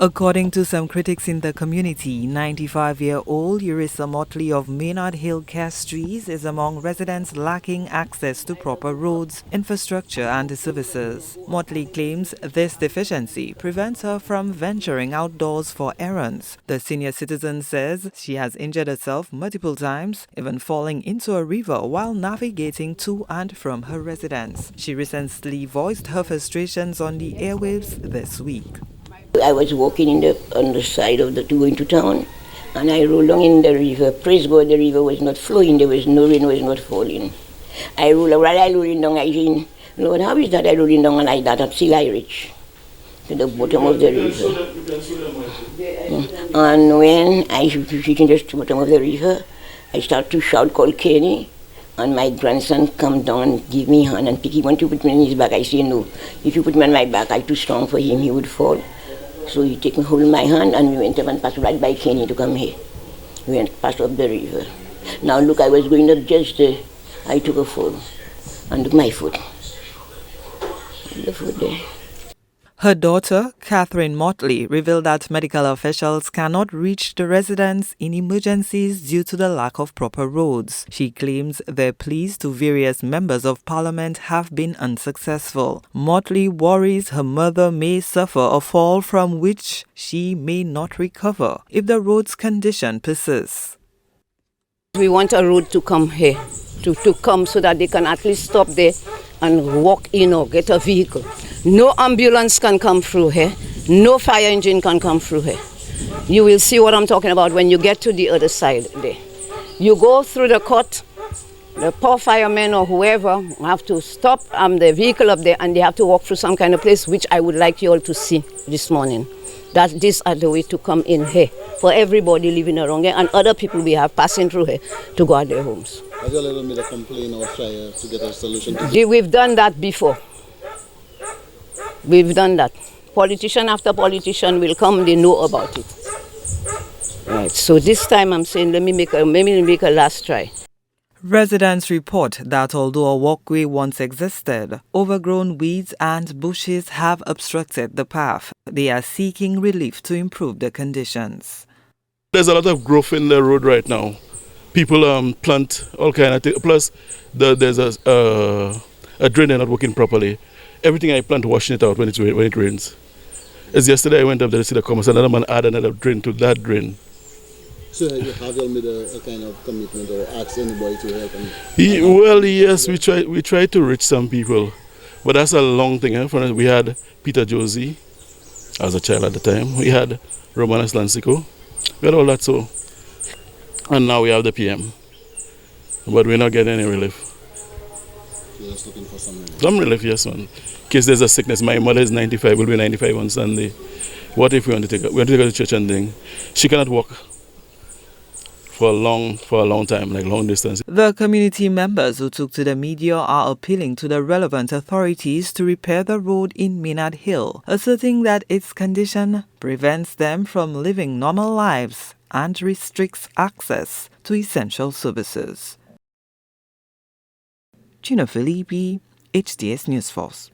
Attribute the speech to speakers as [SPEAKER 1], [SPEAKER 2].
[SPEAKER 1] According to some critics in the community, 95-year-old Urissa Motley of Maynard Hill, Castries is among residents lacking access to proper roads, infrastructure and services. Motley claims this deficiency prevents her from venturing outdoors for errands. The senior citizen says she has injured herself multiple times, even falling into a river while navigating to and from her residence. She recently voiced her frustrations on the airwaves this week.
[SPEAKER 2] I was walking on the side of going to town, and I rolled down in the river. Praise God, the river was not flowing. There was no rain, was not falling. While I rolling down, I think, Lord, how is that I rolling down like that until I reach to the bottom of the river? And when I reached the bottom of the river, I start to shout, call Kenny, and my grandson come down and give me hand and pick. He want to put me on his back. I say no. If you put me on my back, I'm too strong for him. He would fall. So he take me, hold my hand, and we went up and passed right by Kenny to come here. We went past up the river. Now look, I was going up just there. I took a fall. And look my foot. The foot there.
[SPEAKER 1] Her daughter, Catherine Motley, revealed that medical officials cannot reach the residents in emergencies due to the lack of proper roads. She claims their pleas to various members of parliament have been unsuccessful. Motley worries her mother may suffer a fall from which she may not recover if the road's condition persists.
[SPEAKER 3] We want a road to come here, to come so that they can at least stop there and walk in or get a vehicle. No ambulance can come through here. No fire engine can come through here. You will see what I'm talking about when you get to the other side there. You go through the court, the poor firemen or whoever have to stop the vehicle up there, and they have to walk through some kind of place, which I would like you all to see this morning. That this are the way to come in here for everybody living around here and other people we have passing through here to go at their homes.
[SPEAKER 4] Have you ever made a complaint or try to get a solution to this?
[SPEAKER 3] We've done that before. We've done that. Politician after politician will come, they know about it. Right. So this time I'm saying let me make a last try.
[SPEAKER 1] Residents report that although a walkway once existed, overgrown weeds and bushes have obstructed the path. They are seeking relief to improve the conditions.
[SPEAKER 5] There's a lot of growth in the road right now. People plant all kind of things. Plus, there's a drain that's not working properly. Everything I plant, washing it out when it rains. As yesterday, I went up there to see the commerce, another man added another drain to that drain.
[SPEAKER 4] So have you made a kind of commitment or asked anybody to help?
[SPEAKER 5] Well, yes, we tried to reach some people, but that's a long thing. For instance, we had Peter Josie as a child at the time. We had Romanas Lancico. We had all that, so. And now we have the PM. But we're not getting any relief.
[SPEAKER 4] You're just looking for some relief?
[SPEAKER 5] Some relief, yes, man. In case there's a sickness. My mother is 95, will be 95 on Sunday. What if we want to take her to church and thing? She cannot walk for a long time, like long distance.
[SPEAKER 1] The community members who took to the media are appealing to the relevant authorities to repair the road in Maynard Hill, asserting that its condition prevents them from living normal lives and restricts access to essential services. Gina Filippi, HTS News Force.